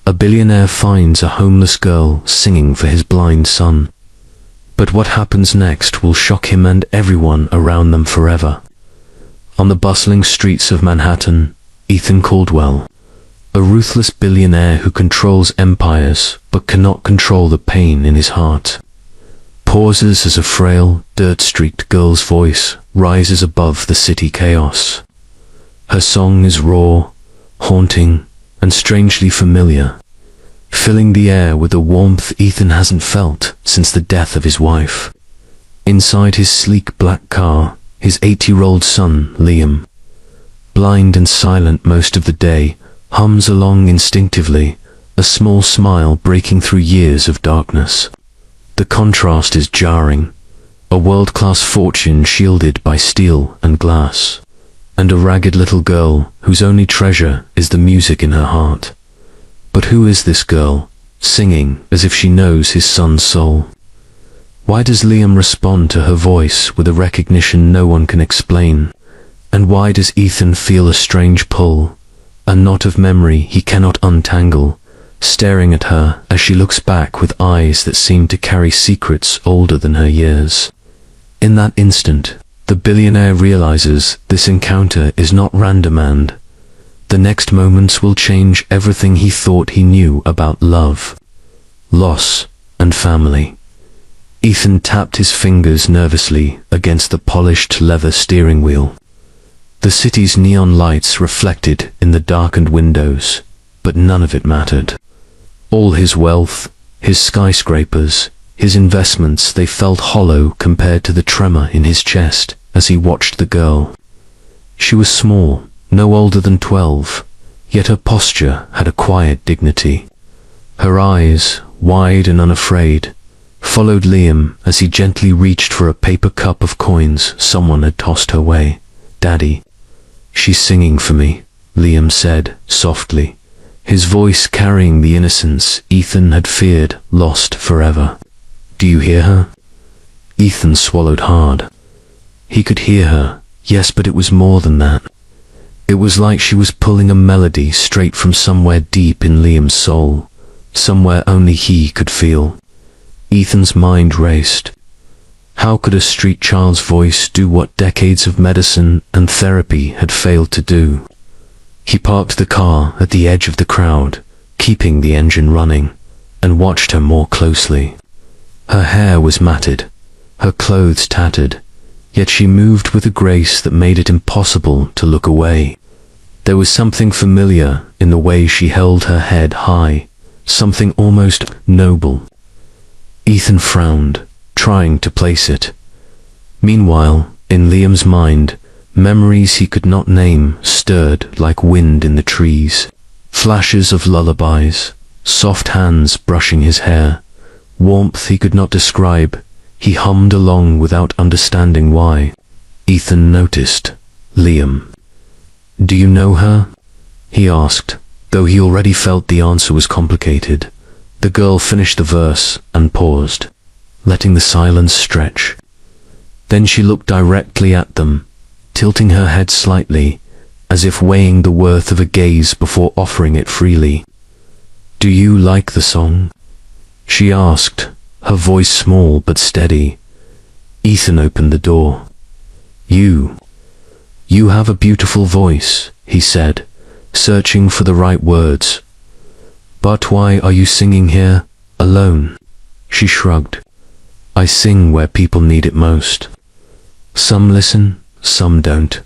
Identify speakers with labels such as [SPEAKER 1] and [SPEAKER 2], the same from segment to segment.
[SPEAKER 1] A billionaire finds a homeless girl singing for his blind son. But what happens next will shock him and everyone around them forever. On the bustling streets of Manhattan, Ethan Caldwell, a ruthless billionaire who controls empires but cannot control the pain in his heart, pauses as a frail, dirt-streaked girl's voice rises above the city chaos. Her song is raw, haunting, and strangely familiar, filling the air with a warmth Ethan hasn't felt since the death of his wife. Inside his sleek black car, his 8-year-old son, Liam, blind and silent most of the day, hums along instinctively, a small smile breaking through years of darkness. The contrast is jarring. A world-class fortune shielded by steel and glass, and a ragged little girl whose only treasure is the music in her heart. But who is this girl, singing as if she knows his son's soul? Why does Liam respond to her voice with a recognition no one can explain? And why does Ethan feel a strange pull, a knot of memory he cannot untangle, staring at her as she looks back with eyes that seem to carry secrets older than her years? In that instant, the billionaire realizes this encounter is not random and the next moments will change everything he thought he knew about love, loss, and family. Ethan tapped his fingers nervously against the polished leather steering wheel. The city's neon lights reflected in the darkened windows, but none of it mattered. All his wealth, his skyscrapers, his investments, they felt hollow compared to the tremor in his chest as he watched the girl. She was small, no older than 12, yet her posture had a quiet dignity. Her eyes, wide and unafraid, followed Liam as he gently reached for a paper cup of coins someone had tossed her way. "Daddy, she's singing for me," Liam said softly, his voice carrying the innocence Ethan had feared lost forever. "Do you hear her?" Ethan swallowed hard. He could hear her, yes, but it was more than that. It was like she was pulling a melody straight from somewhere deep in Liam's soul, somewhere only he could feel. Ethan's mind raced. How could a street child's voice do what decades of medicine and therapy had failed to do? He parked the car at the edge of the crowd, keeping the engine running, and watched her more closely. Her hair was matted, her clothes tattered, yet she moved with a grace that made it impossible to look away. There was something familiar in the way she held her head high, something almost noble. Ethan frowned, trying to place it. Meanwhile, in Liam's mind, memories he could not name stirred like wind in the trees. Flashes of lullabies, soft hands brushing his hair, warmth he could not describe. He hummed along without understanding why. Ethan noticed Liam. "Do you know her?" he asked, though he already felt the answer was complicated. The girl finished the verse and paused, letting the silence stretch. Then she looked directly at them, tilting her head slightly, as if weighing the worth of a gaze before offering it freely. "Do you like the song?" she asked, her voice small but steady. Ethan opened the door. You have a beautiful voice," he said, searching for the right words. "But why are you singing here, alone?" She shrugged. "I sing where people need it most. Some listen, some don't.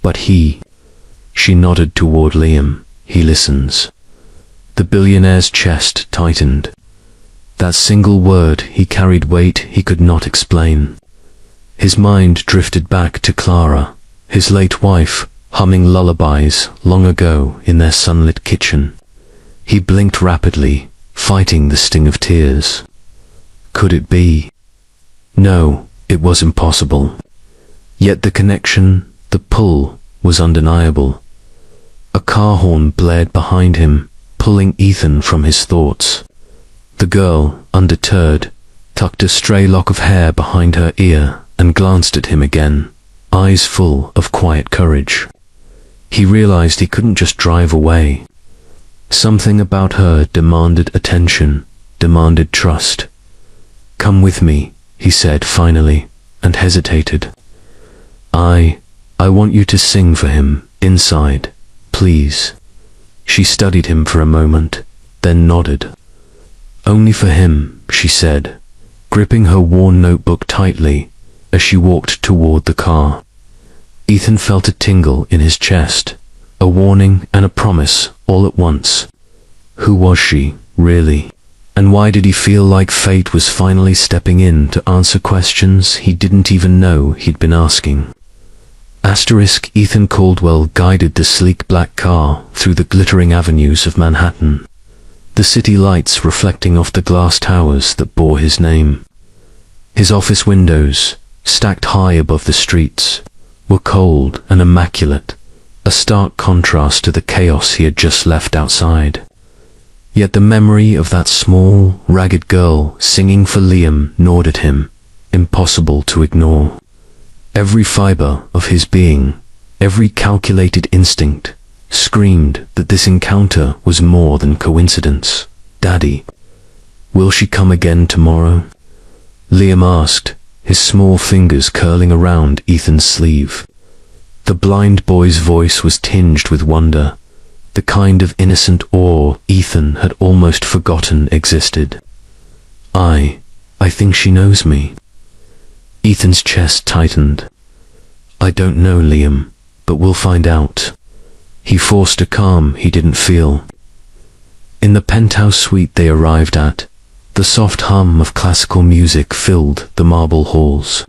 [SPEAKER 1] But she nodded toward Liam, "he listens." The billionaire's chest tightened. That single word he carried weight he could not explain. His mind drifted back to Clara, his late wife, humming lullabies long ago in their sunlit kitchen. He blinked rapidly, fighting the sting of tears. Could it be? No, it was impossible. Yet the connection, the pull, was undeniable. A car horn blared behind him, pulling Ethan from his thoughts. The girl, undeterred, tucked a stray lock of hair behind her ear and glanced at him again, eyes full of quiet courage. He realized he couldn't just drive away. Something about her demanded attention, demanded trust. "Come with me," he said finally, and hesitated. I want you to sing for him, inside, please." She studied him for a moment, then nodded. "Only for him," she said, gripping her worn notebook tightly as she walked toward the car. Ethan felt a tingle in his chest, a warning and a promise all at once. Who was she, really? And why did he feel like fate was finally stepping in to answer questions he didn't even know he'd been asking? Ethan Caldwell guided the sleek black car through the glittering avenues of Manhattan, the city lights reflecting off the glass towers that bore his name. His office windows, stacked high above the streets, were cold and immaculate, a stark contrast to the chaos he had just left outside. Yet the memory of that small, ragged girl singing for Liam gnawed at him, impossible to ignore. Every fiber of his being, every calculated instinct, screamed that this encounter was more than coincidence. "Daddy, will she come again tomorrow?" Liam asked, his small fingers curling around Ethan's sleeve. The blind boy's voice was tinged with wonder, the kind of innocent awe Ethan had almost forgotten existed. I think she knows me." Ethan's chest tightened. "I don't know, Liam, but we'll find out." He forced a calm he didn't feel. In the penthouse suite they arrived at, the soft hum of classical music filled the marble halls.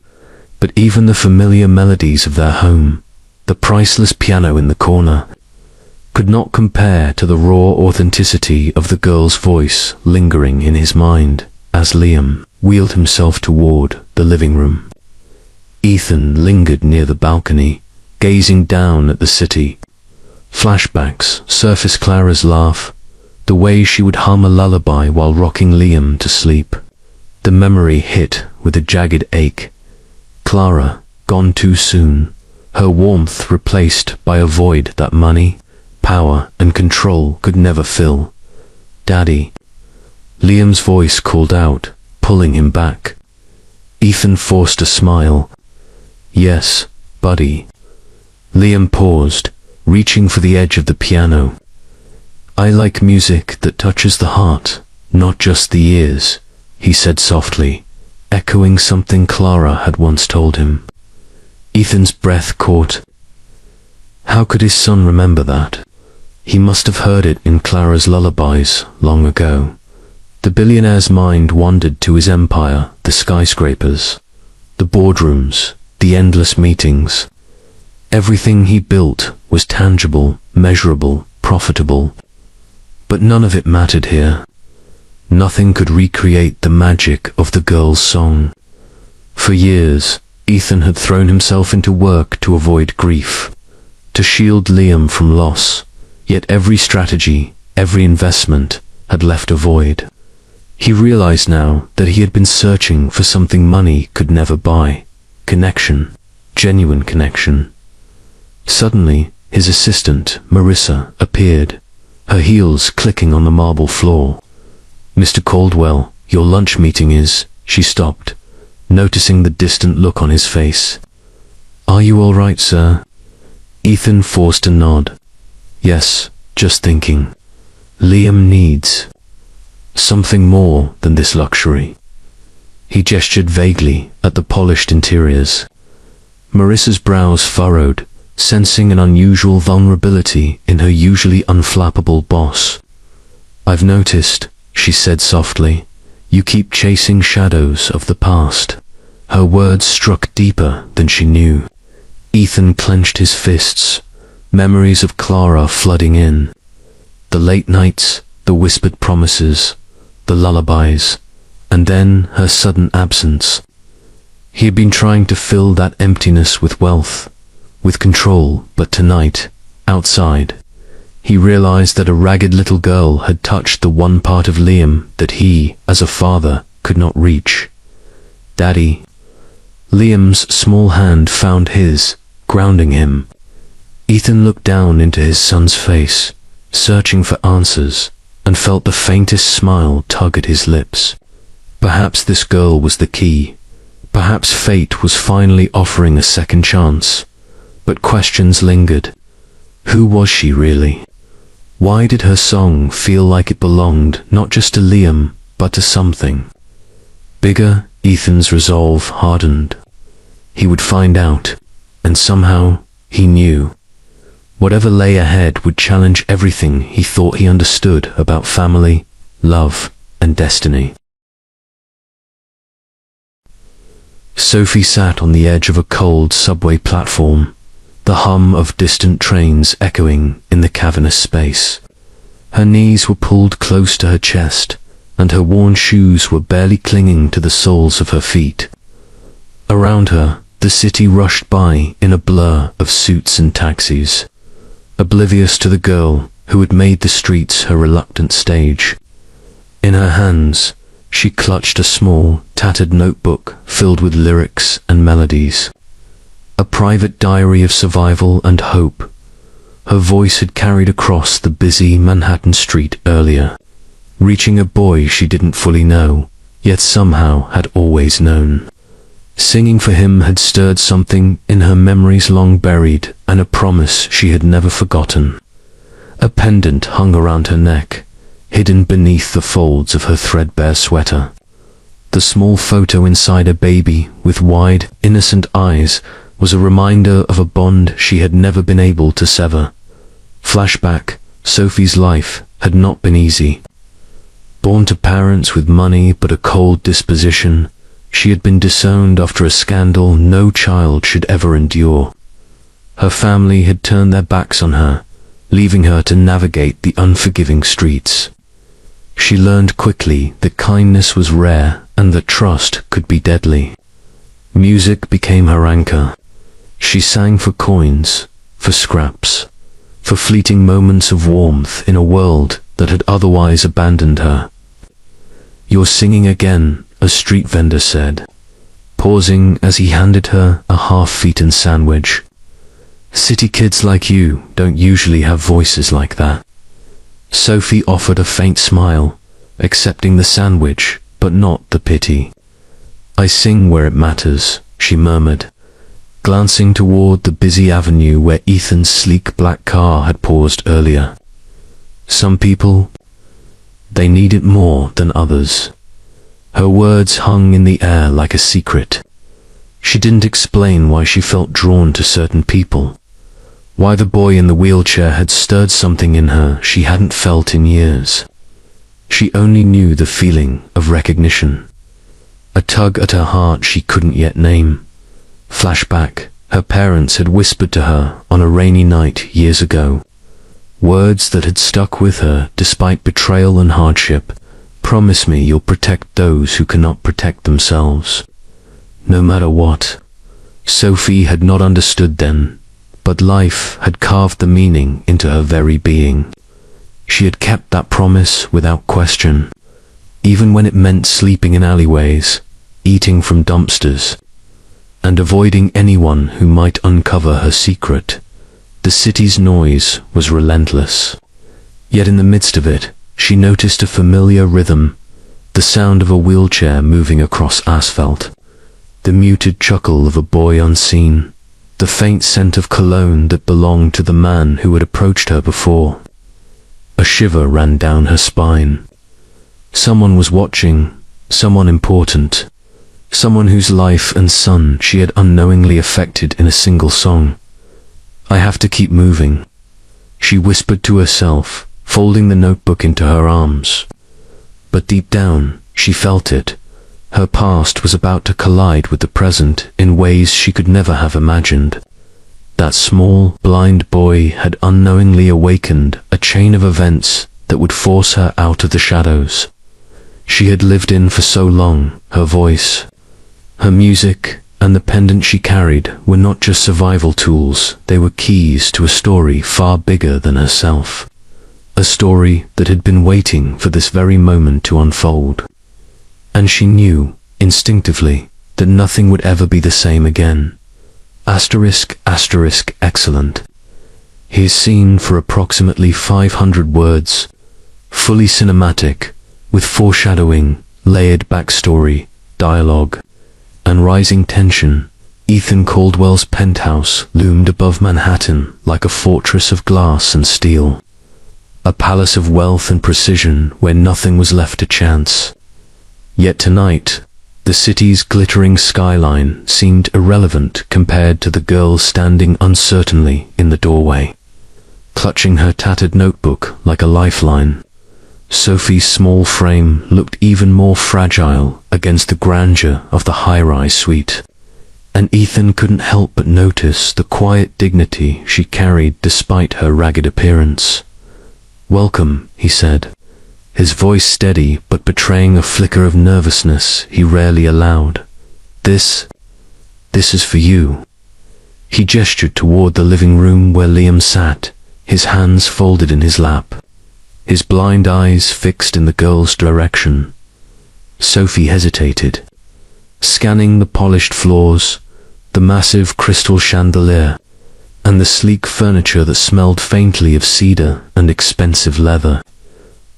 [SPEAKER 1] But even the familiar melodies of their home, the priceless piano in the corner, could not compare to the raw authenticity of the girl's voice lingering in his mind as Liam wheeled himself toward the living room. Ethan lingered near the balcony, gazing down at the city. Flashbacks surfaced: Clara's laugh, the way she would hum a lullaby while rocking Liam to sleep. The memory hit with a jagged ache. Clara, gone too soon, her warmth replaced by a void that money, power, and control could never fill. "Daddy." Liam's voice called out, pulling him back. Ethan forced a smile. "Yes, buddy." Liam paused, reaching for the edge of the piano. "I like music that touches the heart, not just the ears," he said softly, echoing something Clara had once told him. Ethan's breath caught. How could his son remember that? He must have heard it in Clara's lullabies long ago. The billionaire's mind wandered to his empire, the skyscrapers, the boardrooms, the endless meetings. Everything he built was tangible, measurable, profitable. But none of it mattered here. Nothing could recreate the magic of the girl's song. For years, Ethan had thrown himself into work to avoid grief, to shield Liam from loss, yet every strategy, every investment had left a void. He realized now that he had been searching for something money could never buy: connection, genuine connection. Suddenly, his assistant, Marissa, appeared, her heels clicking on the marble floor. "Mr. Caldwell, your lunch meeting is..." She stopped, noticing the distant look on his face. "Are you all right, sir?" Ethan forced a nod. "Yes, just thinking. Liam needs something more than this luxury." He gestured vaguely at the polished interiors. Marissa's brows furrowed, sensing an unusual vulnerability in her usually unflappable boss. "I've noticed," she said softly, "you keep chasing shadows of the past." Her words struck deeper than she knew. Ethan clenched his fists, memories of Clara flooding in. The late nights, the whispered promises, the lullabies, and then her sudden absence. He had been trying to fill that emptiness with wealth, with control, but tonight, outside, he realized that a ragged little girl had touched the one part of Liam that he, as a father, could not reach. "Daddy." Liam's small hand found his, grounding him. Ethan looked down into his son's face, searching for answers, and felt the faintest smile tug at his lips. Perhaps this girl was the key. Perhaps fate was finally offering a second chance. But questions lingered. Who was she really? Why did her song feel like it belonged not just to Liam, but to something bigger? Ethan's resolve hardened. He would find out, and somehow he knew. Whatever lay ahead would challenge everything he thought he understood about family, love, and destiny. Sophie sat on the edge of a cold subway platform, the hum of distant trains echoing in the cavernous space. Her knees were pulled close to her chest, and her worn shoes were barely clinging to the soles of her feet. Around her, the city rushed by in a blur of suits and taxis, oblivious to the girl who had made the streets her reluctant stage. In her hands, she clutched a small, tattered notebook filled with lyrics and melodies. A private diary of survival and hope. Her voice had carried across the busy Manhattan street earlier, reaching a boy she didn't fully know, yet somehow had always known. Singing for him had stirred something in her memories long buried, and a promise she had never forgotten. A pendant hung around her neck, hidden beneath the folds of her threadbare sweater. The small photo inside a baby with wide, innocent eyes was a reminder of a bond she had never been able to sever. Flashback, Sophie's life had not been easy. Born to parents with money but a cold disposition, she had been disowned after a scandal no child should ever endure. Her family had turned their backs on her, leaving her to navigate the unforgiving streets. She learned quickly that kindness was rare and that trust could be deadly. Music became her anchor. She sang for coins, for scraps, for fleeting moments of warmth in a world that had otherwise abandoned her. "You're singing again," a street vendor said, pausing as he handed her a half-eaten sandwich. "City kids like you don't usually have voices like that." Sophie offered a faint smile, accepting the sandwich, but not the pity. "I sing where it matters," she murmured, glancing toward the busy avenue where Ethan's sleek black car had paused earlier. "Some people, they need it more than others." Her words hung in the air like a secret. She didn't explain why she felt drawn to certain people, why the boy in the wheelchair had stirred something in her she hadn't felt in years. She only knew the feeling of recognition, a tug at her heart she couldn't yet name. Flashback, her parents had whispered to her on a rainy night years ago, words that had stuck with her despite betrayal and hardship. "Promise me you'll protect those who cannot protect themselves." No matter what. Sophie had not understood then, but life had carved the meaning into her very being. She had kept that promise without question, even when it meant sleeping in alleyways, eating from dumpsters, and avoiding anyone who might uncover her secret. The city's noise was relentless. Yet in the midst of it, she noticed a familiar rhythm, the sound of a wheelchair moving across asphalt, the muted chuckle of a boy unseen, the faint scent of cologne that belonged to the man who had approached her before. A shiver ran down her spine. Someone was watching, someone important, someone whose life and son she had unknowingly affected in a single song. "I have to keep moving," she whispered to herself, folding the notebook into her arms. But deep down, she felt it. Her past was about to collide with the present in ways she could never have imagined. That small, blind boy had unknowingly awakened a chain of events that would force her out of the shadows she had lived in for so long. Her voice, her music, and the pendant she carried were not just survival tools, they were keys to a story far bigger than herself. A story that had been waiting for this very moment to unfold. And she knew, instinctively, that nothing would ever be the same again. ***, excellent. He is seen for approximately 500 words, fully cinematic, with foreshadowing, layered backstory, dialogue, and rising tension. Ethan Caldwell's penthouse loomed above Manhattan like a fortress of glass and steel, a palace of wealth and precision where nothing was left to chance. Yet tonight, the city's glittering skyline seemed irrelevant compared to the girl standing uncertainly in the doorway, clutching her tattered notebook like a lifeline. Sophie's small frame looked even more fragile against the grandeur of the high-rise suite, and Ethan couldn't help but notice the quiet dignity she carried despite her ragged appearance. "Welcome," he said, his voice steady but betraying a flicker of nervousness he rarely allowed. This is for you." He gestured toward the living room where Liam sat, his hands folded in his lap, his blind eyes fixed in the girl's direction. Sophie hesitated, scanning the polished floors, the massive crystal chandelier, and the sleek furniture that smelled faintly of cedar and expensive leather.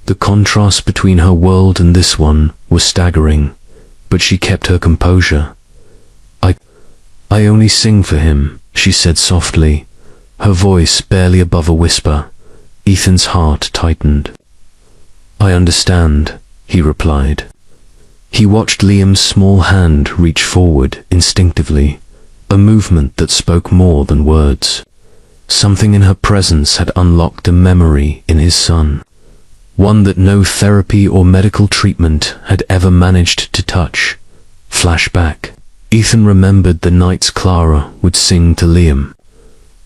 [SPEAKER 1] The contrast between her world and this one was staggering, but she kept her composure. I only sing for him," she said softly, her voice barely above a whisper. Ethan's heart tightened. "I understand," he replied. He watched Liam's small hand reach forward instinctively, a movement that spoke more than words. Something in her presence had unlocked a memory in his son, one that no therapy or medical treatment had ever managed to touch. Flashback. Ethan remembered the nights Clara would sing to Liam,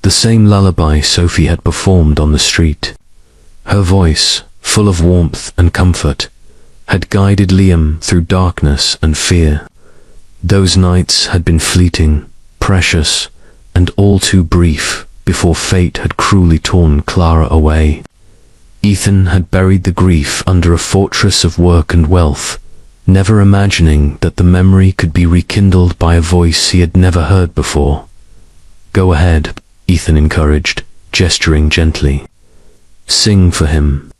[SPEAKER 1] the same lullaby Sophie had performed on the street. Her voice, full of warmth and comfort, had guided Liam through darkness and fear. Those nights had been fleeting, precious, and all too brief before fate had cruelly torn Clara away. Ethan had buried the grief under a fortress of work and wealth, never imagining that the memory could be rekindled by a voice he had never heard before. "Go ahead," Ethan encouraged, gesturing gently. "Sing for him."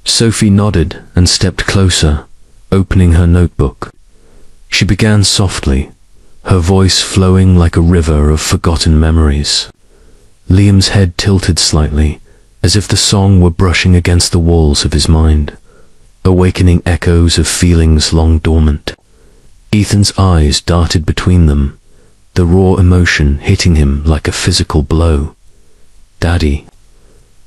[SPEAKER 1] Sophie nodded and stepped closer, opening her notebook. She began softly, her voice flowing like a river of forgotten memories. Liam's head tilted slightly, as if the song were brushing against the walls of his mind, awakening echoes of feelings long dormant. Ethan's eyes darted between them, the raw emotion hitting him like a physical blow. "Daddy."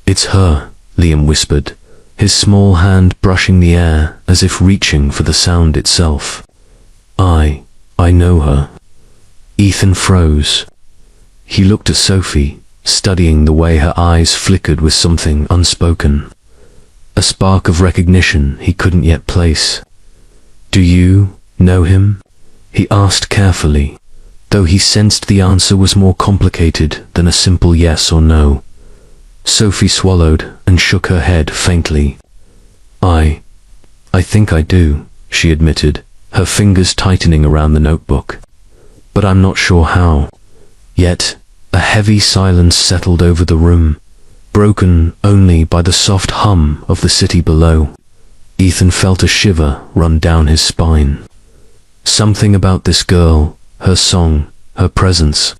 [SPEAKER 1] "It's her," Liam whispered, his small hand brushing the air as if reaching for the sound itself. I know her." Ethan froze. He looked at Sophie, studying the way her eyes flickered with something unspoken, a spark of recognition he couldn't yet place. "Do you know him?" he asked carefully, though he sensed the answer was more complicated than a simple yes or no. Sophie swallowed and shook her head faintly. I think I do," she admitted, her fingers tightening around the notebook. "But I'm not sure how." Yet, a heavy silence settled over the room, broken only by the soft hum of the city below. Ethan felt a shiver run down his spine. Something about this girl, her song, her presence,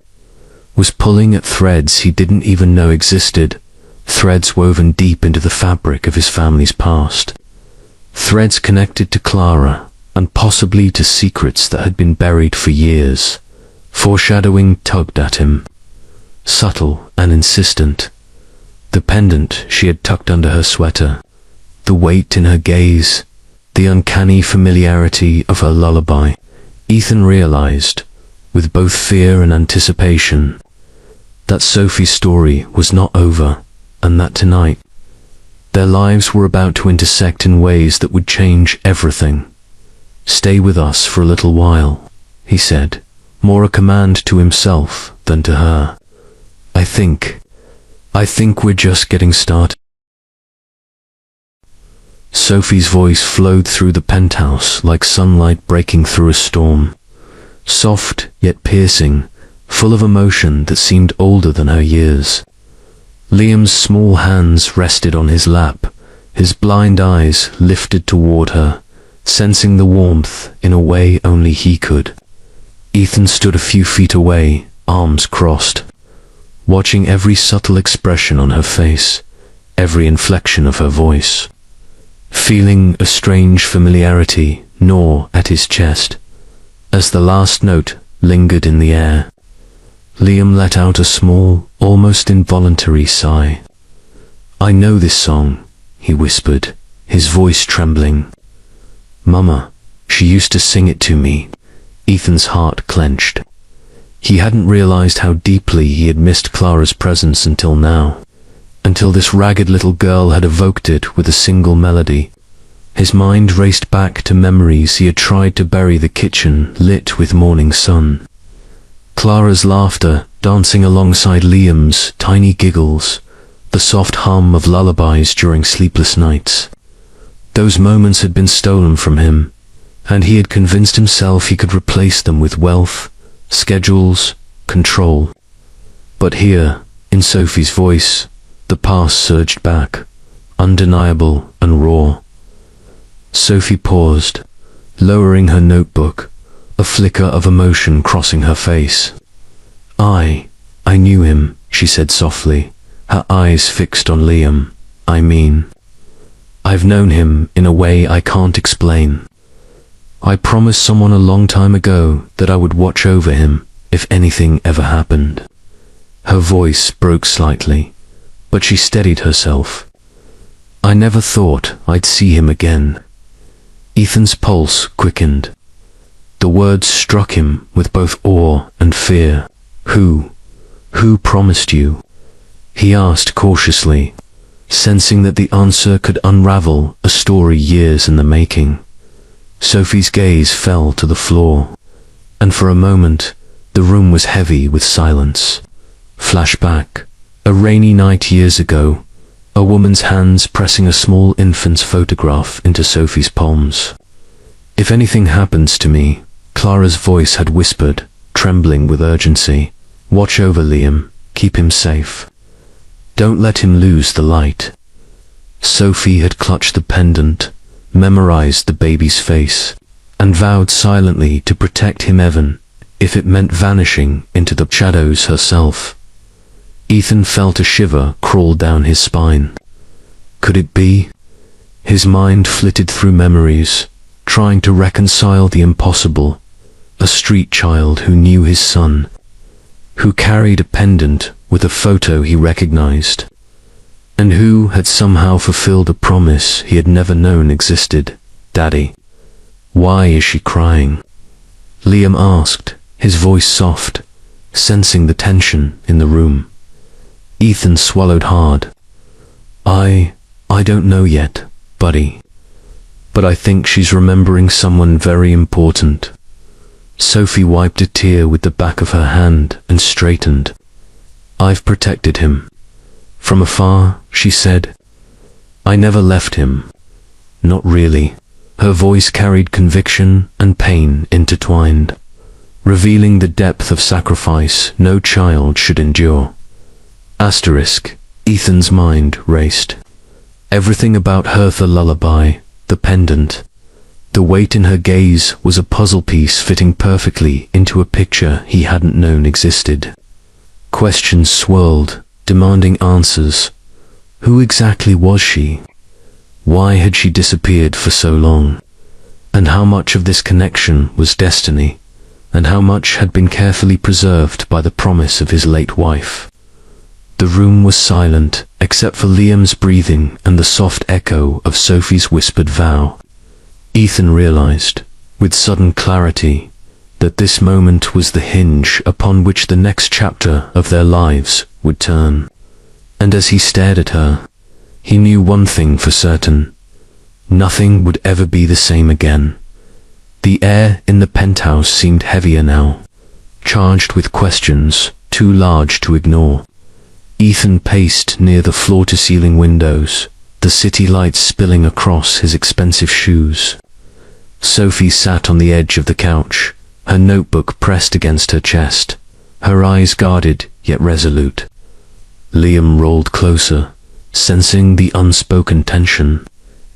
[SPEAKER 1] was pulling at threads he didn't even know existed, threads woven deep into the fabric of his family's past. Threads connected to Clara, and possibly to secrets that had been buried for years. Foreshadowing tugged at him, subtle and insistent. The pendant she had tucked under her sweater, the weight in her gaze, the uncanny familiarity of her lullaby. Ethan realized, with both fear and anticipation, that Sophie's story was not over, and that tonight, their lives were about to intersect in ways that would change everything. "Stay with us for a little while," he said, more a command to himself than to her. I think we're just getting started." Sophie's voice flowed through the penthouse like sunlight breaking through a storm, soft yet piercing, full of emotion that seemed older than her years. Liam's small hands rested on his lap, his blind eyes lifted toward her, sensing the warmth in a way only he could. Ethan stood a few feet away, arms crossed, watching every subtle expression on her face, every inflection of her voice, feeling a strange familiarity gnaw at his chest. As the last note lingered in the air, Liam let out a small, almost involuntary sigh. "I know this song," he whispered, his voice trembling. "Mama, she used to sing it to me." Ethan's heart clenched. He hadn't realized how deeply he had missed Clara's presence until now, until this ragged little girl had evoked it with a single melody. His mind raced back to memories he had tried to bury, the kitchen lit with morning sun, Clara's laughter dancing alongside Liam's tiny giggles, the soft hum of lullabies during sleepless nights. Those moments had been stolen from him, and he had convinced himself he could replace them with wealth, schedules, control. But here, in Sophie's voice, the past surged back, undeniable and raw. Sophie paused, lowering her notebook, a flicker of emotion crossing her face. I knew him," she said softly, her eyes fixed on Liam. I've known him in a way I can't explain. I promised someone a long time ago that I would watch over him if anything ever happened." Her voice broke slightly, but she steadied herself. "I never thought I'd see him again." Ethan's pulse quickened. The words struck him with both awe and fear. Who promised you?" he asked cautiously, sensing that the answer could unravel a story years in the making. Sophie's gaze fell to the floor, and for a moment the room was heavy with silence. Flashback. A rainy night years ago, a woman's hands pressing a small infant's photograph into Sophie's palms. "If anything happens to me," Clara's voice had whispered, trembling with urgency, "watch over Liam, keep him safe. Don't let him lose the light." Sophie had clutched the pendant, memorized the baby's face, and vowed silently to protect him even if it meant vanishing into the shadows herself. Ethan felt a shiver crawl down his spine. Could it be? His mind flitted through memories, trying to reconcile the impossible. A street child who knew his son, who carried a pendant with a photo he recognized, and who had somehow fulfilled a promise he had never known existed. "Daddy, why is she crying?" Liam asked, his voice soft, sensing the tension in the room. Ethan swallowed hard. I don't know yet, buddy. But I think she's remembering someone very important." Sophie wiped a tear with the back of her hand and straightened. "I've protected him. From afar," she said. "I never left him. Not really." Her voice carried conviction and pain intertwined, revealing the depth of sacrifice no child should endure. Asterisk. Ethan's mind raced. Everything about her, the lullaby, the pendant, the weight in her gaze was a puzzle piece fitting perfectly into a picture he hadn't known existed. Questions swirled, demanding answers. Who exactly was she? Why had she disappeared for so long? And how much of this connection was destiny, and how much had been carefully preserved by the promise of his late wife? The room was silent, except for Liam's breathing and the soft echo of Sophie's whispered vow. Ethan realized, with sudden clarity, that this moment was the hinge upon which the next chapter of their lives would turn. And as he stared at her, he knew one thing for certain: nothing would ever be the same again. The air in the penthouse seemed heavier now, charged with questions too large to ignore. Ethan paced near the floor-to-ceiling windows, the city lights spilling across his expensive shoes. Sophie sat on the edge of the couch, her notebook pressed against her chest, her eyes guarded yet resolute. Liam rolled closer, sensing the unspoken tension,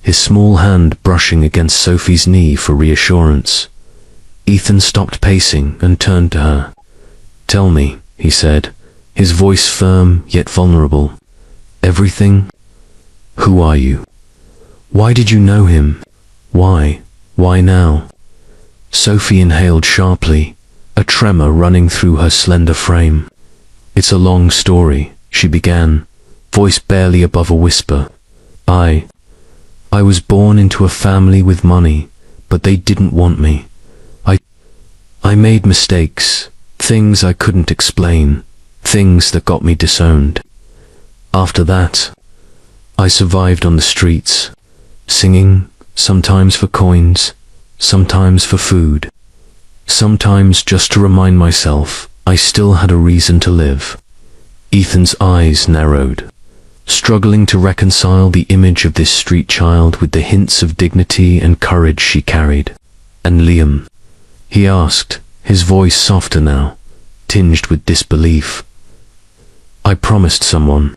[SPEAKER 1] his small hand brushing against Sophie's knee for reassurance. Ethan stopped pacing and turned to her. "Tell me," he said, his voice firm yet vulnerable. "Everything? Who are you? Why did you know him? Why? Why now?" Sophie inhaled sharply, a tremor running through her slender frame. "It's a long story," she began, voice barely above a whisper. I was born into a family with money, but they didn't want me. I made mistakes, things I couldn't explain, things that got me disowned. After that, I survived on the streets, singing, sometimes for coins, sometimes for food, sometimes just to remind myself I still had a reason to live." Ethan's eyes narrowed, struggling to reconcile the image of this street child with the hints of dignity and courage she carried. "And Liam?" he asked, his voice softer now, tinged with disbelief. "I promised someone,"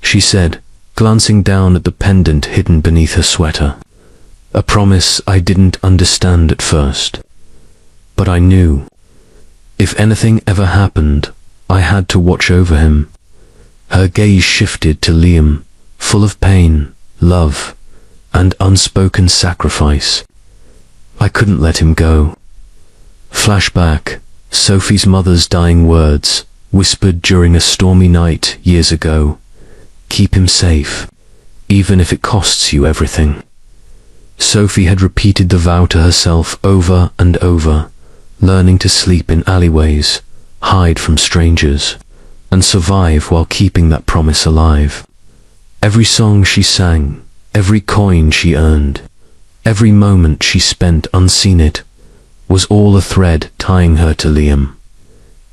[SPEAKER 1] she said, glancing down at the pendant hidden beneath her sweater. "A promise I didn't understand at first. But I knew. If anything ever happened, I had to watch over him." Her gaze shifted to Liam, full of pain, love, and unspoken sacrifice. "I couldn't let him go." Flashback, Sophie's mother's dying words, whispered during a stormy night years ago. "Keep him safe, even if it costs you everything." Sophie had repeated the vow to herself over and over, learning to sleep in alleyways, hide from strangers, and survive while keeping that promise alive. Every song she sang, every coin she earned, every moment she spent unseen it, was all a thread tying her to Liam.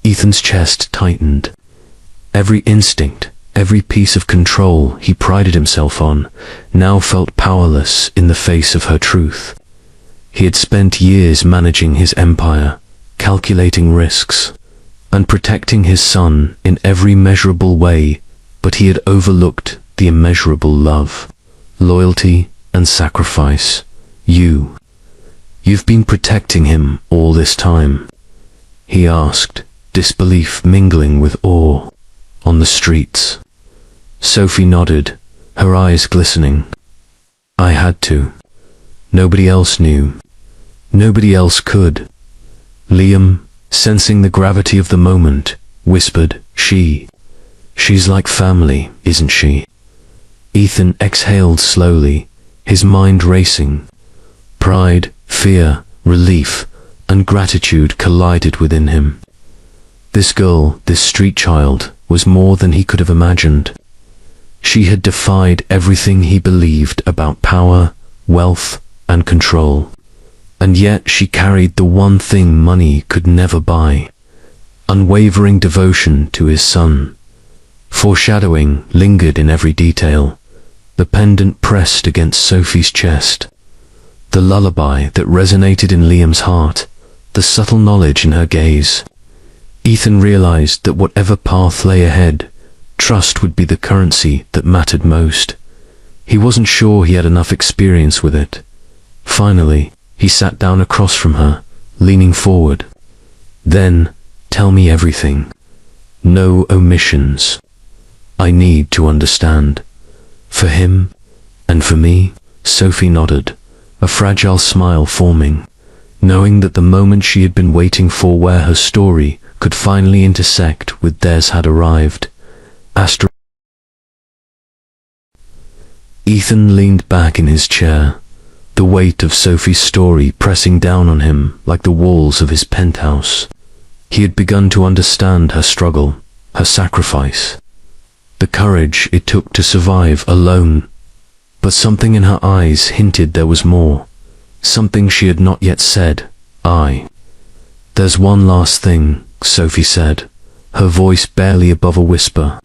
[SPEAKER 1] Ethan's chest tightened. Every instinct, every piece of control he prided himself on, now felt powerless in the face of her truth. He had spent years managing his empire, calculating risks, and protecting his son in every measurable way, but he had overlooked the immeasurable love, loyalty, and sacrifice. You've been protecting him all this time?" he asked, disbelief mingling with awe. "On the streets?" Sophie nodded, her eyes glistening. "I had to. Nobody else knew. Nobody else could." Liam, sensing the gravity of the moment, whispered, She's like family, isn't she?" Ethan exhaled slowly, his mind racing. Pride, fear, relief, and gratitude collided within him. This girl, this street child, was more than he could have imagined. She had defied everything he believed about power, wealth, and control. And yet she carried the one thing money could never buy: unwavering devotion to his son. Foreshadowing lingered in every detail. The pendant pressed against Sophie's chest, the lullaby that resonated in Liam's heart, the subtle knowledge in her gaze. Ethan realized that whatever path lay ahead, trust would be the currency that mattered most. He wasn't sure he had enough experience with it. Finally, he sat down across from her, leaning forward. "Then, tell me everything. No omissions. I need to understand. For him, and for me." Sophie nodded, a fragile smile forming, knowing that the moment she had been waiting for, where her story could finally intersect with theirs, had arrived. Ethan leaned back in his chair, the weight of Sophie's story pressing down on him like the walls of his penthouse. He had begun to understand her struggle, her sacrifice, the courage it took to survive alone. But something in her eyes hinted there was more, something she had not yet said. "There's one last thing," Sophie said, her voice barely above a whisper.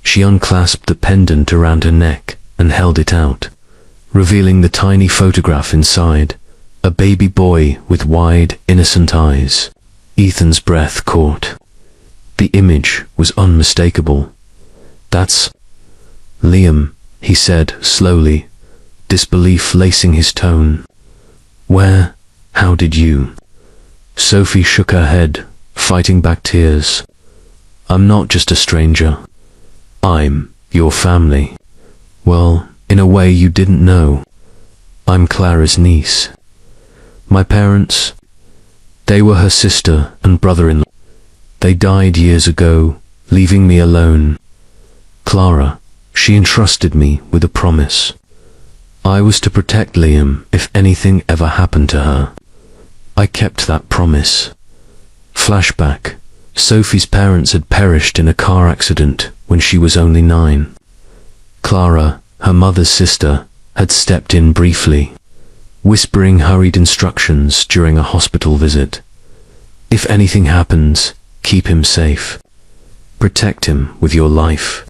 [SPEAKER 1] She unclasped the pendant around her neck and held it out, revealing the tiny photograph inside, a baby boy with wide, innocent eyes. Ethan's breath caught. The image was unmistakable. That's Liam, he said slowly, disbelief lacing his tone. Where? How did you? Sophie shook her head, fighting back tears. I'm not just a stranger. I'm your family. Well, in a way you didn't know. I'm Clara's niece. My parents, they were her sister and brother-in-law. They died years ago, leaving me alone. Clara, she entrusted me with a promise. I was to protect Liam if anything ever happened to her. I kept that promise. Flashback. Sophie's parents had perished in a car accident when she was only 9. Clara, her mother's sister, had stepped in briefly, whispering hurried instructions during a hospital visit. If anything happens, keep him safe. Protect him with your life.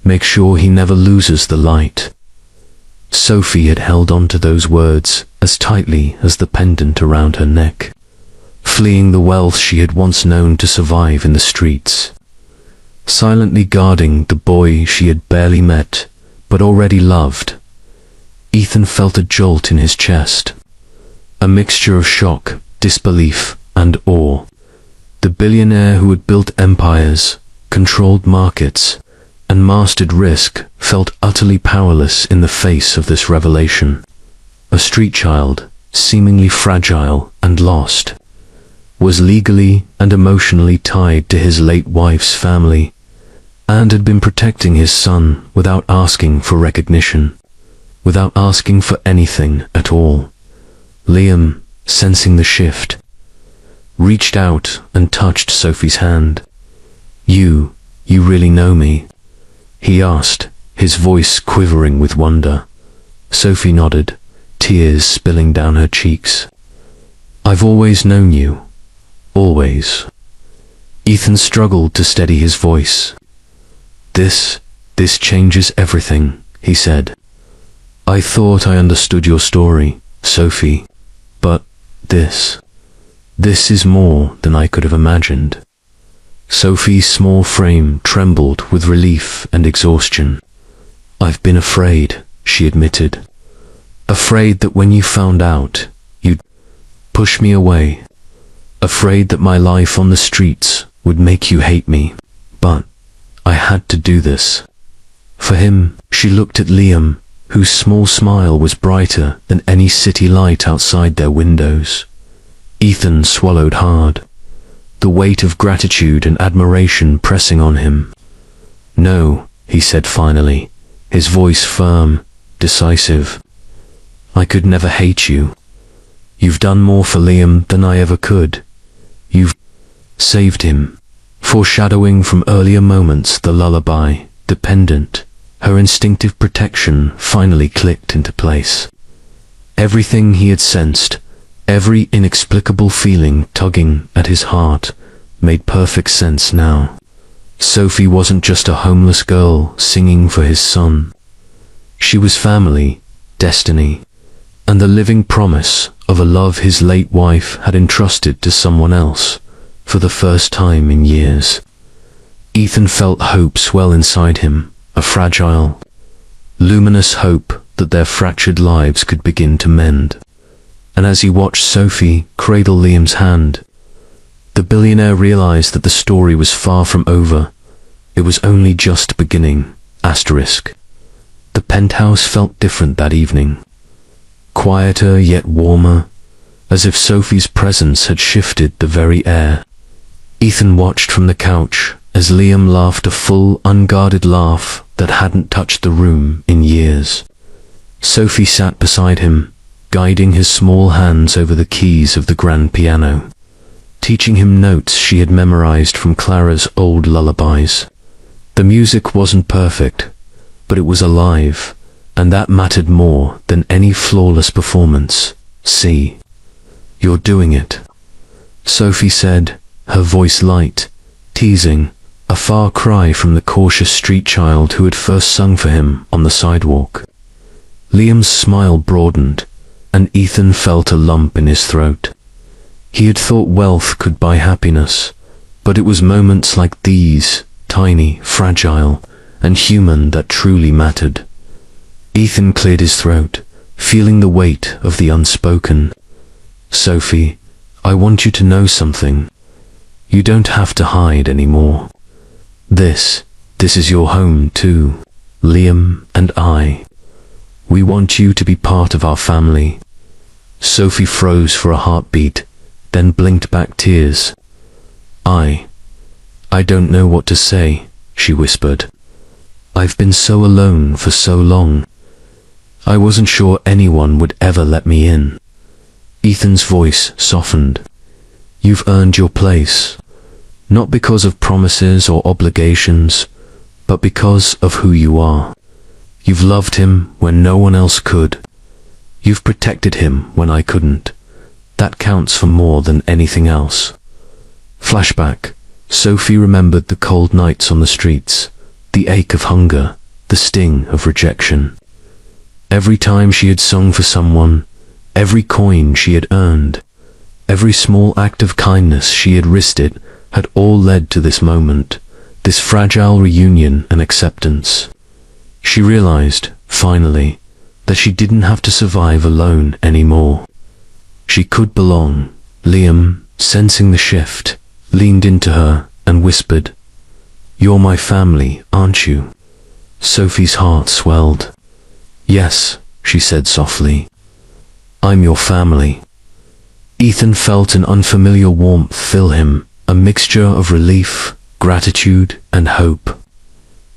[SPEAKER 1] Make sure he never loses the light. Sophie had held on to those words as tightly as the pendant around her neck, fleeing the wealth she had once known to survive in the streets, silently guarding the boy she had barely met but already loved. Ethan felt a jolt in his chest, a mixture of shock, disbelief, and awe. The billionaire who had built empires, controlled markets, and mastered risk felt utterly powerless in the face of this revelation. A street child, seemingly fragile and lost, was legally and emotionally tied to his late wife's family, and had been protecting his son without asking for recognition, without asking for anything at all. Liam, sensing the shift, reached out and touched Sophie's hand. You really know me?" he asked, his voice quivering with wonder. Sophie nodded, tears spilling down her cheeks. "I've always known you. Always." Ethan struggled to steady his voice. This changes everything," he said. "I thought I understood your story, Sophie, but this is more than I could have imagined." Sophie's small frame trembled with relief and exhaustion. "I've been afraid," she admitted. "Afraid that when you found out, you'd push me away. Afraid that my life on the streets would make you hate me. But I had to do this for him." She looked at Liam, whose small smile was brighter than any city light outside their windows. Ethan swallowed hard, the weight of gratitude and admiration pressing on him. "No," he said finally, his voice firm, decisive. "I could never hate you. You've done more for Liam than I ever could. You've saved him." Foreshadowing from earlier moments, the lullaby, dependent, her instinctive protection finally clicked into place. Everything he had sensed, every inexplicable feeling tugging at his heart, made perfect sense now. Sophie wasn't just a homeless girl singing for his son. She was family, destiny, and the living promise of a love his late wife had entrusted to someone else for the first time in years. Ethan felt hope swell inside him, a fragile, luminous hope that their fractured lives could begin to mend. And as he watched Sophie cradle Liam's hand, the billionaire realized that the story was far from over. It was only just beginning. The penthouse felt different that evening. Quieter yet warmer, as if Sophie's presence had shifted the very air. Ethan watched from the couch as Liam laughed a full, unguarded laugh that hadn't touched the room in years. Sophie sat beside him, guiding his small hands over the keys of the grand piano, teaching him notes she had memorized from Clara's old lullabies. The music wasn't perfect, but it was alive, and that mattered more than any flawless performance. "See, you're doing it," Sophie said, her voice light, teasing, a far cry from the cautious street child who had first sung for him on the sidewalk. Liam's smile broadened, and Ethan felt a lump in his throat. He had thought wealth could buy happiness, but it was moments like these, tiny, fragile, and human that truly mattered. Ethan cleared his throat, feeling the weight of the unspoken. "Sophie, I want you to know something. You don't have to hide anymore. This is your home too, Liam and I. We want you to be part of our family." Sophie froze for a heartbeat, then blinked back tears. I don't know what to say," she whispered. "I've been so alone for so long. I wasn't sure anyone would ever let me in." Ethan's voice softened. "You've earned your place, not because of promises or obligations, but because of who you are. You've loved him when no one else could. You've protected him when I couldn't. That counts for more than anything else." Flashback. Sophie remembered the cold nights on the streets, the ache of hunger, the sting of rejection. Every time she had sung for someone, every coin she had earned, every small act of kindness she had risked had all led to this moment, this fragile reunion and acceptance. She realized, finally, that she didn't have to survive alone anymore. She could belong. Liam, sensing the shift, leaned into her and whispered, "You're my family, aren't you?" Sophie's heart swelled. "Yes," she said softly. "I'm your family." Ethan felt an unfamiliar warmth fill him, a mixture of relief, gratitude, and hope.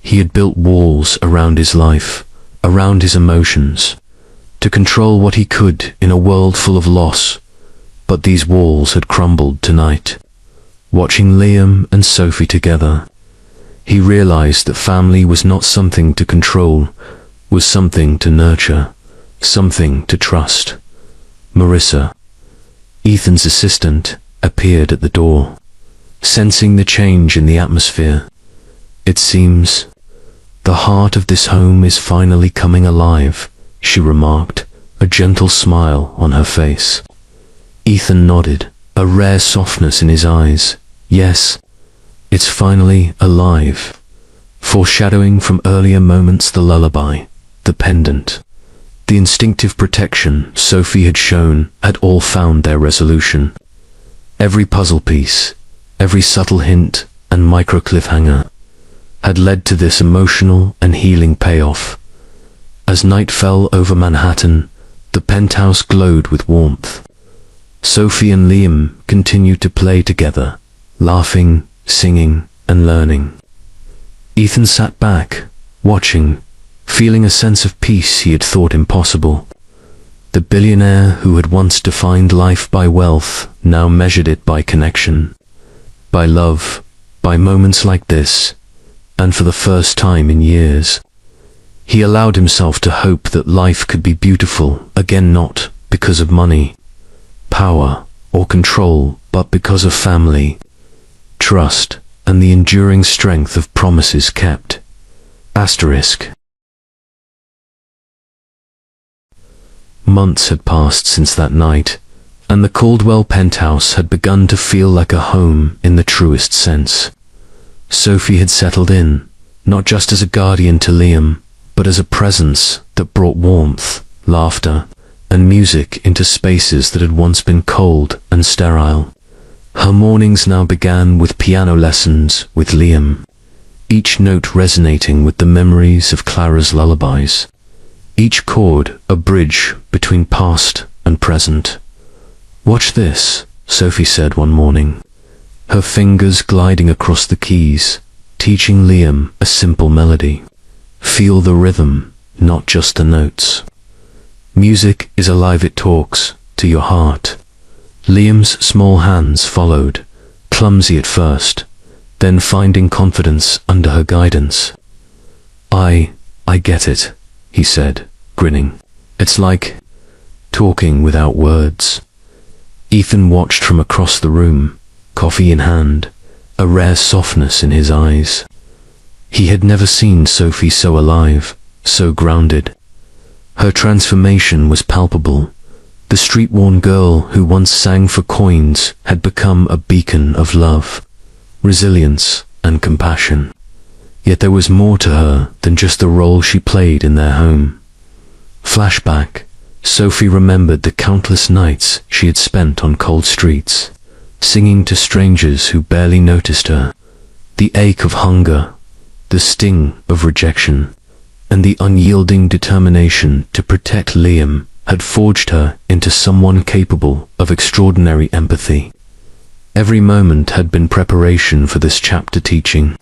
[SPEAKER 1] He had built walls around his life, around his emotions, to control what he could in a world full of loss, but these walls had crumbled tonight. Watching Liam and Sophie together, he realized that family was not something to control, was something to nurture, something to trust. Marissa, Ethan's assistant, appeared at the door, sensing the change in the atmosphere. "It seems the heart of this home is finally coming alive," she remarked, a gentle smile on her face. Ethan nodded, a rare softness in his eyes. "Yes, it's finally alive," foreshadowing from earlier moments the lullaby, the pendant, the instinctive protection Sophie had shown had all found their resolution. Every puzzle piece, every subtle hint and micro cliffhanger had led to this emotional and healing payoff. As night fell over Manhattan, the penthouse glowed with warmth. Sophie and Liam continued to play together, laughing, singing, and learning. Ethan sat back, watching, feeling a sense of peace he had thought impossible. The billionaire who had once defined life by wealth now measured it by connection, by love, by moments like this, and for the first time in years, he allowed himself to hope that life could be beautiful again, not because of money, power, or control, but because of family, trust, and the enduring strength of promises kept. Asterisk. Months had passed since that night, and the Caldwell penthouse had begun to feel like a home in the truest sense. Sophie had settled in, not just as a guardian to Liam, but as a presence that brought warmth, laughter, and music into spaces that had once been cold and sterile. Her mornings now began with piano lessons with Liam, each note resonating with the memories of Clara's lullabies, each chord a bridge between past and present. "Watch this," Sophie said one morning, her fingers gliding across the keys, teaching Liam a simple melody. "Feel the rhythm, not just the notes. Music is alive, it talks to your heart." Liam's small hands followed, clumsy at first, then finding confidence under her guidance. I get it," he said, grinning. "It's like talking without words." Ethan watched from across the room, coffee in hand, a rare softness in his eyes. He had never seen Sophie so alive, so grounded. Her transformation was palpable. The street-worn girl who once sang for coins had become a beacon of love, resilience, and compassion. Yet there was more to her than just the role she played in their home. Flashback. Sophie remembered the countless nights she had spent on cold streets, singing to strangers who barely noticed her. The ache of hunger, the sting of rejection, and the unyielding determination to protect Liam had forged her into someone capable of extraordinary empathy. Every moment had been preparation for this chapter, teaching,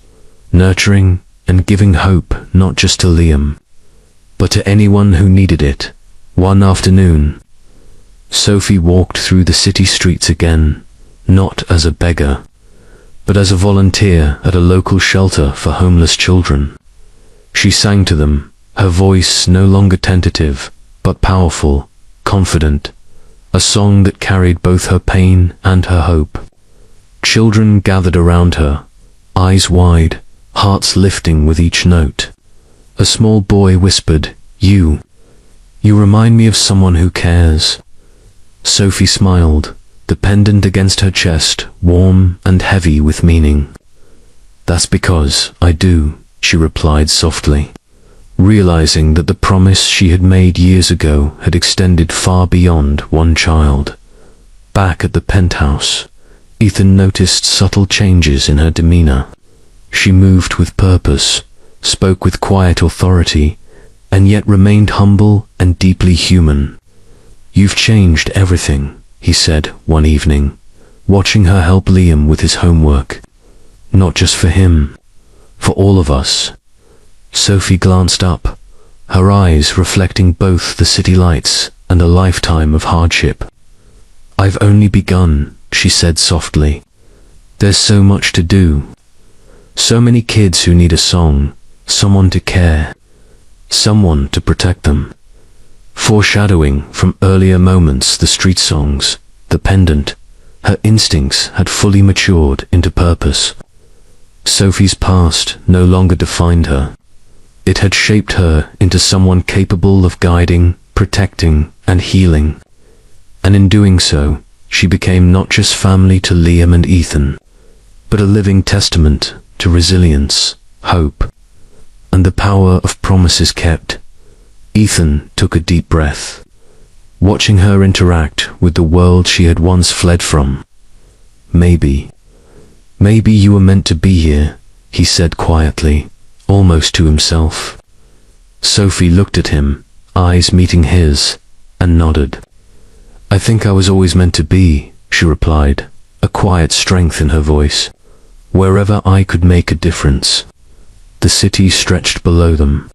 [SPEAKER 1] nurturing, and giving hope not just to Liam, but to anyone who needed it. One afternoon, Sophie walked through the city streets again, not as a beggar, but as a volunteer at a local shelter for homeless children. She sang to them, her voice no longer tentative, but powerful, confident, a song that carried both her pain and her hope. Children gathered around her, eyes wide, hearts lifting with each note. A small boy whispered, "You remind me of someone who cares." Sophie smiled, the pendant against her chest warm and heavy with meaning. "That's because I do," she replied softly, realizing that the promise she had made years ago had extended far beyond one child. Back at the penthouse, Ethan noticed subtle changes in her demeanor. She moved with purpose, spoke with quiet authority, and yet remained humble and deeply human. "You've changed everything," he said one evening, watching her help Liam with his homework. "Not just for him, for all of us." Sophie glanced up, her eyes reflecting both the city lights and a lifetime of hardship. "I've only begun," she said softly. "There's so much to do. So many kids who need a song, someone to care, someone to protect them." Foreshadowing from earlier moments, the street songs, the pendant, her instincts had fully matured into purpose. Sophie's past no longer defined her. It had shaped her into someone capable of guiding, protecting, and healing. And in doing so, she became not just family to Liam and Ethan, but a living testament to resilience, hope, and the power of promises kept. Ethan took a deep breath, watching her interact with the world she had once fled from. Maybe you were meant to be here," he said quietly, almost to himself. Sophie looked at him, eyes meeting his, and nodded. "I think I was always meant to be," she replied, a quiet strength in her voice. "Wherever I could make a difference." The city stretched below them,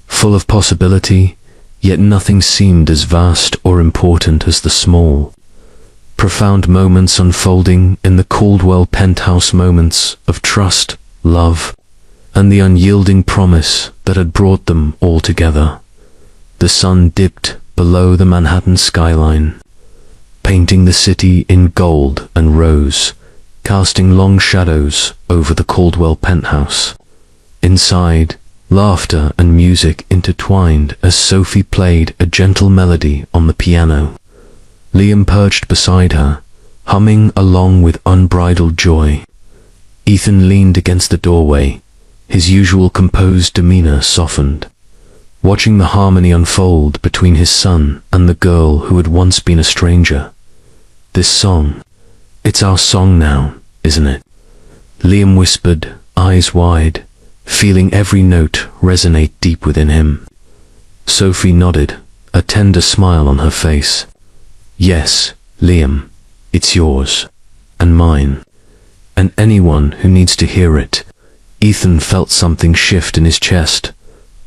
[SPEAKER 1] full of possibility, yet nothing seemed as vast or important as the small, profound moments unfolding in the Caldwell penthouse, moments of trust, love, and the unyielding promise that had brought them all together. The sun dipped below the Manhattan skyline, painting the city in gold and rose, casting long shadows over the Caldwell penthouse. Inside, laughter and music intertwined as Sophie played a gentle melody on the piano. Liam perched beside her, humming along with unbridled joy. Ethan leaned against the doorway, his usual composed demeanor softened, watching the harmony unfold between his son and the girl who had once been a stranger. "This song, it's our song now, isn't it?" Liam whispered, eyes wide, feeling every note resonate deep within him. Sophie nodded, a tender smile on her face. "Yes, Liam, it's yours, and mine, and anyone who needs to hear it." Ethan felt something shift in his chest,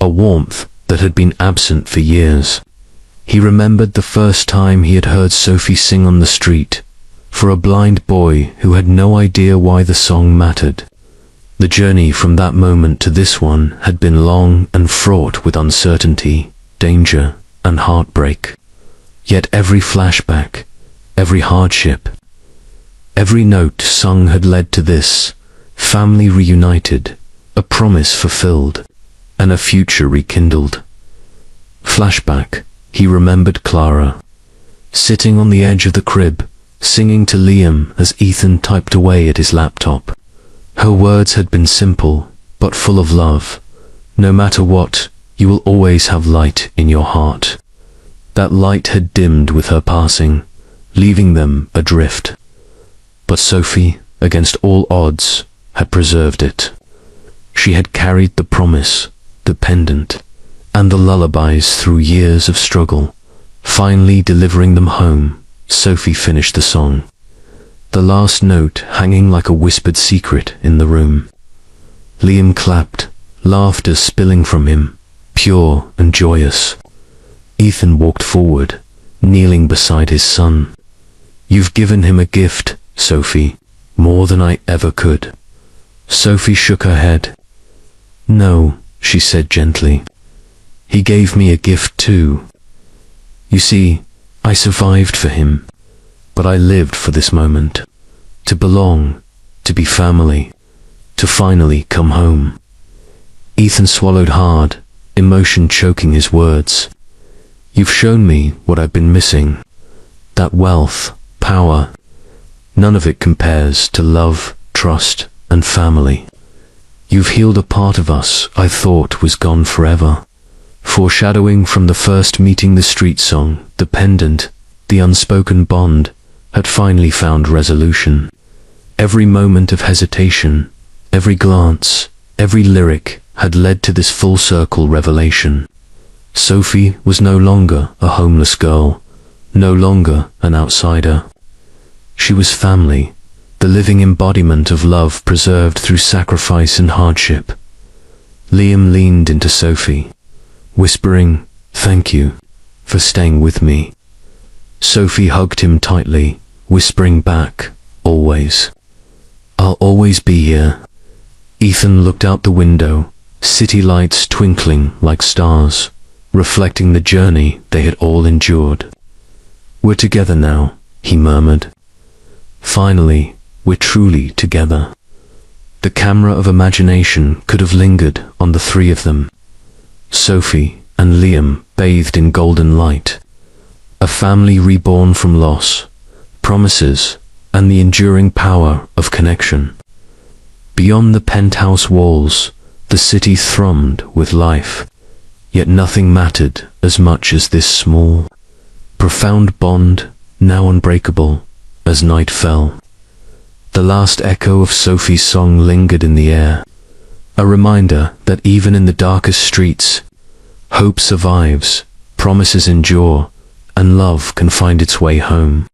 [SPEAKER 1] a warmth that had been absent for years. He remembered the first time he had heard Sophie sing on the street, for a blind boy who had no idea why the song mattered. The journey from that moment to this one had been long and fraught with uncertainty, danger, and heartbreak. Yet every flashback, every hardship, every note sung had led to this: family reunited, a promise fulfilled, and a future rekindled. Flashback. He remembered Clara, sitting on the edge of the crib, singing to Liam as Ethan typed away at his laptop. Her words had been simple, but full of love. No matter what, you will always have light in your heart. That light had dimmed with her passing, leaving them adrift. But Sophie, against all odds, had preserved it. She had carried the promise, the pendant, and the lullabies through years of struggle. Finally delivering them home, Sophie finished the song, the last note hanging like a whispered secret in the room. Liam clapped, laughter spilling from him, pure and joyous. Ethan walked forward, kneeling beside his son. "You've given him a gift, Sophie, more than I ever could." Sophie shook her head. "No," she said gently. "He gave me a gift too. You see, I survived for him, but I lived for this moment. To belong, to be family, to finally come home." Ethan swallowed hard, emotion choking his words. "You've shown me what I've been missing. That wealth, power, none of it compares to love, trust, and family. You've healed a part of us I thought was gone forever." Foreshadowing from the first meeting, the street song, the pendant, the unspoken bond, had finally found resolution. Every moment of hesitation, every glance, every lyric had led to this full circle revelation. Sophie was no longer a homeless girl, no longer an outsider. She was family, the living embodiment of love preserved through sacrifice and hardship. Liam leaned into Sophie, whispering, "Thank you for staying with me." Sophie hugged him tightly, whispering back, "Always. I'll always be here." Ethan looked out the window, city lights twinkling like stars, reflecting the journey they had all endured. "We're together now," he murmured. "Finally, we're truly together." The camera of imagination could have lingered on the three of them. Sophie and Liam bathed in golden light. A family reborn from loss, promises, and the enduring power of connection. Beyond the penthouse walls, the city thrummed with life, yet nothing mattered as much as this small, profound bond, now unbreakable, as night fell. The last echo of Sophie's song lingered in the air, a reminder that even in the darkest streets, hope survives, promises endure, and love can find its way home.